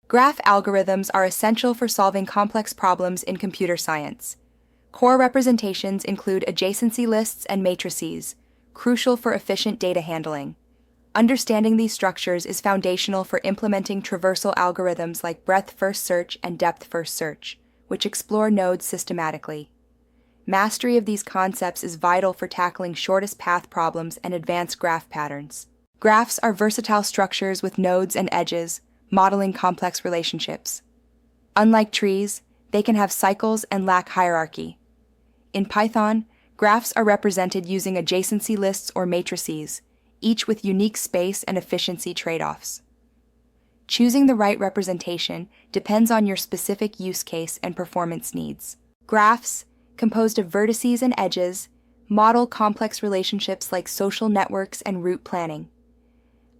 Graph algorithms are essential for solving complex problems in computer science. Core representations include adjacency lists and matrices, crucial for efficient data handling. Understanding these structures is foundational for implementing traversal algorithms like breadth-first search and depth-first search, which explore nodes systematically. Mastery of these concepts is vital for tackling shortest path problems and advanced graph patterns. Graphs are versatile structures with nodes and edges, modeling complex relationships. Unlike trees, they can have cycles and lack hierarchy. In Python, graphs are represented using adjacency lists or matrices, each with unique space and efficiency trade-offs. Choosing the right representation depends on your specific use case and performance needs. Graphs, composed of vertices and edges, model complex relationships like social networks and route planning.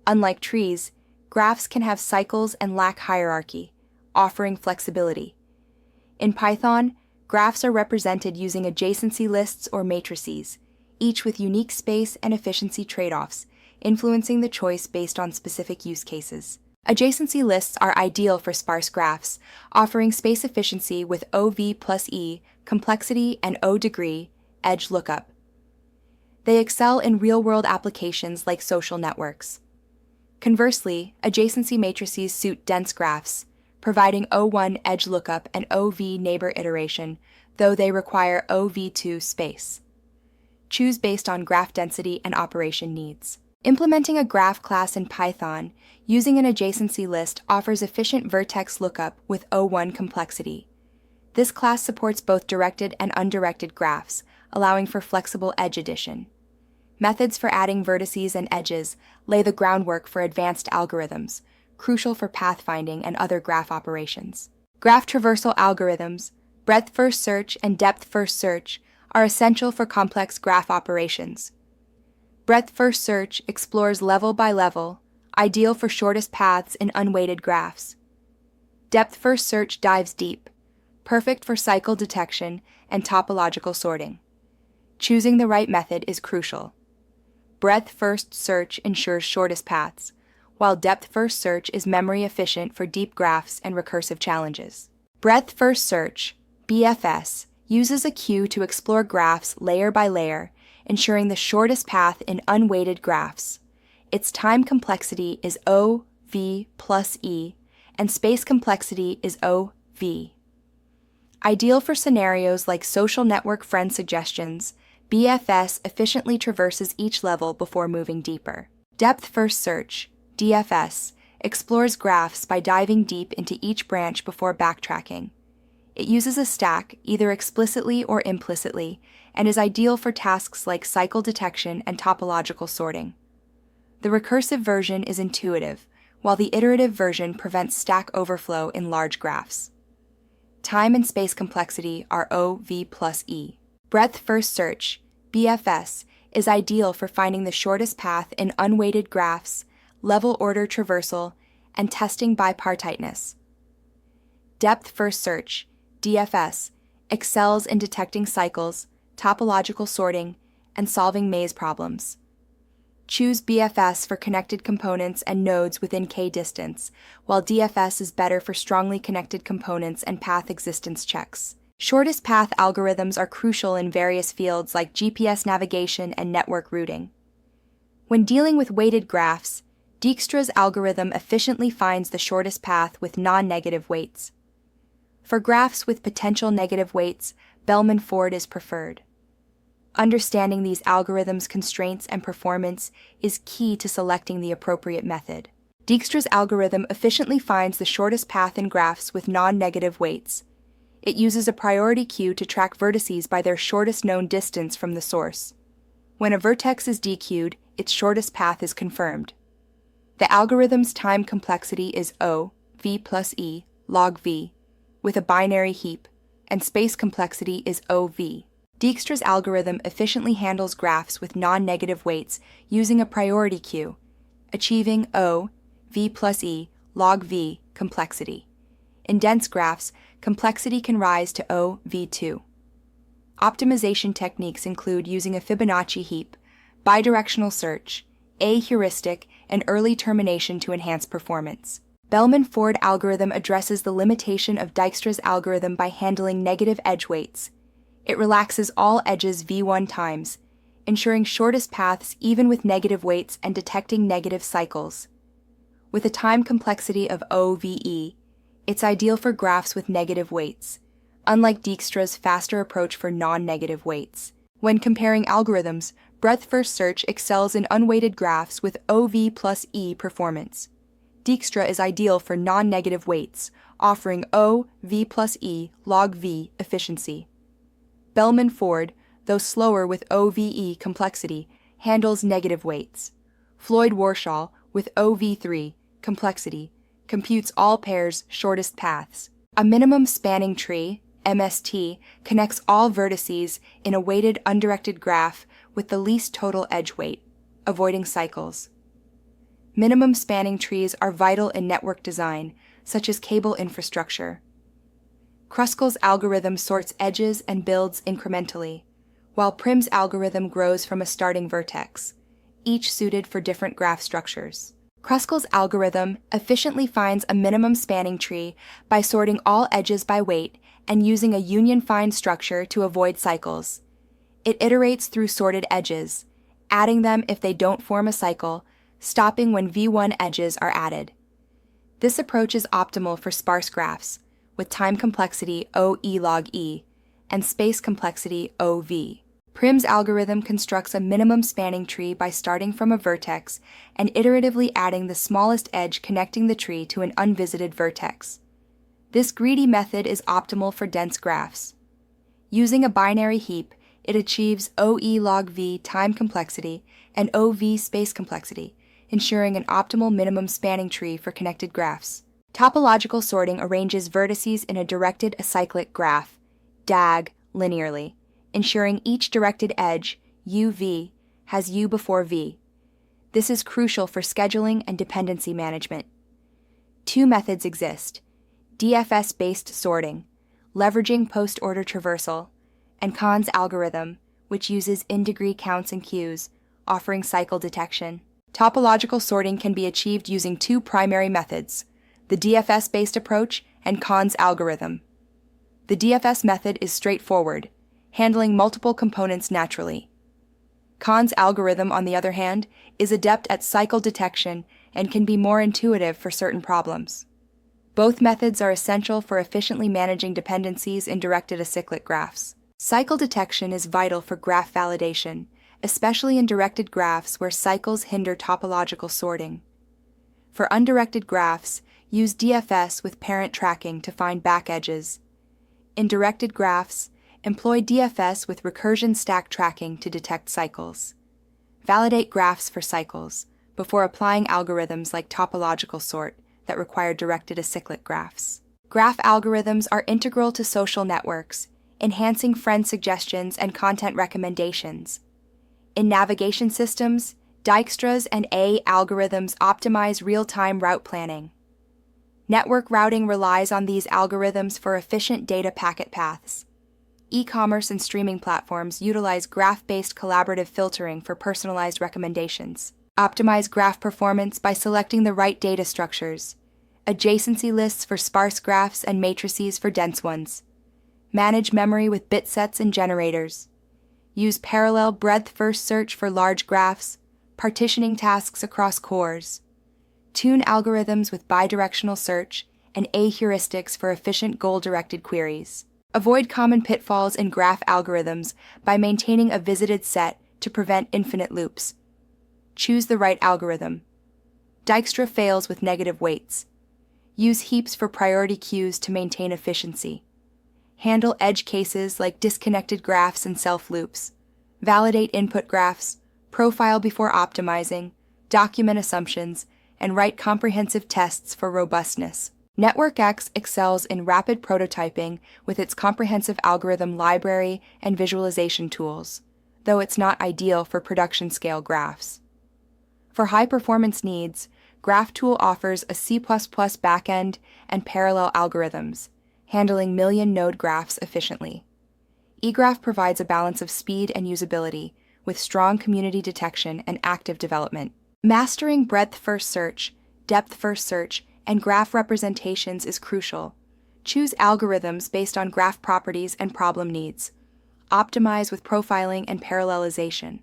Unlike trees, graphs can have cycles and lack hierarchy, offering flexibility. In Python, graphs are represented using adjacency lists or matrices, each with unique space and efficiency trade-offs, influencing the choice based on specific use cases. Adjacency lists are ideal for sparse graphs, offering space efficiency with OV plus E, complexity, and O degree, edge lookup. They excel in real-world applications like social networks. Conversely, adjacency matrices suit dense graphs, providing O1 edge lookup and OV neighbor iteration, though they require OV2 space. Choose based on graph density and operation needs. Implementing a graph class in Python using an adjacency list offers efficient vertex lookup with O1 complexity. This class supports both directed and undirected graphs, allowing for flexible edge addition. Methods for adding vertices and edges lay the groundwork for advanced algorithms, crucial for pathfinding and other graph operations. Graph traversal algorithms, breadth-first search and depth-first search, are essential for complex graph operations. Breadth-first search explores level by level, ideal for shortest paths in unweighted graphs. Depth-first search dives deep, perfect for cycle detection and topological sorting. Choosing the right method is crucial. Breadth-first search ensures shortest paths, while depth-first search is memory efficient for deep graphs and recursive challenges. Breadth-first search, BFS, uses a queue to explore graphs layer by layer, ensuring the shortest path in unweighted graphs. Its time complexity is OV plus E, and space complexity is OV. Ideal for scenarios like social network friend suggestions, BFS efficiently traverses each level before moving deeper. Depth-first search, DFS, explores graphs by diving deep into each branch before backtracking. It uses a stack, either explicitly or implicitly, and is ideal for tasks like cycle detection and topological sorting. The recursive version is intuitive, while the iterative version prevents stack overflow in large graphs. Time and space complexity are OV plus E. Breadth-first search, BFS, is ideal for finding the shortest path in unweighted graphs, level order traversal, and testing bipartiteness. Depth-first search, DFS, excels in detecting cycles, topological sorting, and solving maze problems. Choose BFS for connected components and nodes within K distance, while DFS is better for strongly connected components and path existence checks. Shortest path algorithms are crucial in various fields like GPS navigation and network routing. When dealing with weighted graphs, Dijkstra's algorithm efficiently finds the shortest path with non-negative weights. For graphs with potential negative weights, Bellman-Ford is preferred. Understanding these algorithms' constraints and performance is key to selecting the appropriate method. Dijkstra's algorithm efficiently finds the shortest path in graphs with non-negative weights. It uses a priority queue to track vertices by their shortest known distance from the source. When a vertex is dequeued, its shortest path is confirmed. The algorithm's time complexity is O, V plus E, log V, with a binary heap, and space complexity is OV. Dijkstra's algorithm efficiently handles graphs with non-negative weights using a priority queue, achieving O, V plus E, log V complexity. In dense graphs, complexity can rise to OV2. Optimization techniques include using a Fibonacci heap, bidirectional search, A heuristic, and early termination to enhance performance. Bellman-Ford algorithm addresses the limitation of Dijkstra's algorithm by handling negative edge weights. It relaxes all edges v1 times, ensuring shortest paths even with negative weights and detecting negative cycles. With a time complexity of OVE, it's ideal for graphs with negative weights, unlike Dijkstra's faster approach for non-negative weights. When comparing algorithms, breadth-first search excels in unweighted graphs with OV plus E performance. Dijkstra is ideal for non-negative weights, offering OV plus E log V efficiency. Bellman-Ford, though slower with OVE complexity, handles negative weights. Floyd-Warshall, with OV3 complexity, computes all pairs' shortest paths. A minimum spanning tree, MST, connects all vertices in a weighted undirected graph with the least total edge weight, avoiding cycles. Minimum spanning trees are vital in network design, such as cable infrastructure. Kruskal's algorithm sorts edges and builds incrementally, while Prim's algorithm grows from a starting vertex, each suited for different graph structures. Kruskal's algorithm efficiently finds a minimum spanning tree by sorting all edges by weight and using a union-find structure to avoid cycles. It iterates through sorted edges, adding them if they don't form a cycle, stopping when v1 edges are added. This approach is optimal for sparse graphs, with time complexity OE log E and space complexity OV. Prim's algorithm constructs a minimum spanning tree by starting from a vertex and iteratively adding the smallest edge connecting the tree to an unvisited vertex. This greedy method is optimal for dense graphs. Using a binary heap, it achieves OE log V time complexity and OV space complexity, ensuring an optimal minimum spanning tree for connected graphs. Topological sorting arranges vertices in a directed acyclic graph, DAG, linearly, ensuring each directed edge, UV, has U before V. This is crucial for scheduling and dependency management. Two methods exist: DFS-based sorting, leveraging post-order traversal, and Kahn's algorithm, which uses in-degree counts and queues, offering cycle detection. Topological sorting can be achieved using two primary methods: the DFS-based approach and Kahn's algorithm. The DFS method is straightforward, handling multiple components naturally. Kahn's algorithm, on the other hand, is adept at cycle detection and can be more intuitive for certain problems. Both methods are essential for efficiently managing dependencies in directed acyclic graphs. Cycle detection is vital for graph validation, especially in directed graphs where cycles hinder topological sorting. For undirected graphs, use DFS with parent tracking to find back edges. In directed graphs, employ DFS with recursion stack tracking to detect cycles. Validate graphs for cycles before applying algorithms like topological sort that require directed acyclic graphs. Graph algorithms are integral to social networks, enhancing friend suggestions and content recommendations. In navigation systems, Dijkstra's and A algorithms optimize real-time route planning. Network routing relies on these algorithms for efficient data packet paths. E-commerce and streaming platforms utilize graph-based collaborative filtering for personalized recommendations. Optimize graph performance by selecting the right data structures. Adjacency lists for sparse graphs and matrices for dense ones. Manage memory with bit sets and generators. Use parallel breadth-first search for large graphs, partitioning tasks across cores. Tune algorithms with bidirectional search and A heuristics for efficient goal-directed queries. Avoid common pitfalls in graph algorithms by maintaining a visited set to prevent infinite loops. Choose the right algorithm. Dijkstra fails with negative weights. Use heaps for priority queues to maintain efficiency. Handle edge cases like disconnected graphs and self-loops. Validate input graphs, profile before optimizing, document assumptions, and write comprehensive tests for robustness. NetworkX excels in rapid prototyping with its comprehensive algorithm library and visualization tools, though it's not ideal for production-scale graphs. For high-performance needs, GraphTool offers a C++ backend and parallel algorithms, handling million-node graphs efficiently. eGraph provides a balance of speed and usability, with strong community detection and active development. Mastering breadth-first search, depth-first search, and graph representations is crucial. Choose algorithms based on graph properties and problem needs. Optimize with profiling and parallelization.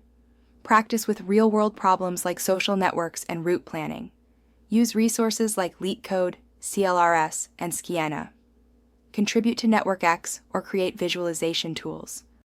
Practice with real-world problems like social networks and route planning. Use resources like LeetCode, CLRS, and Sciena. Contribute to NetworkX or create visualization tools.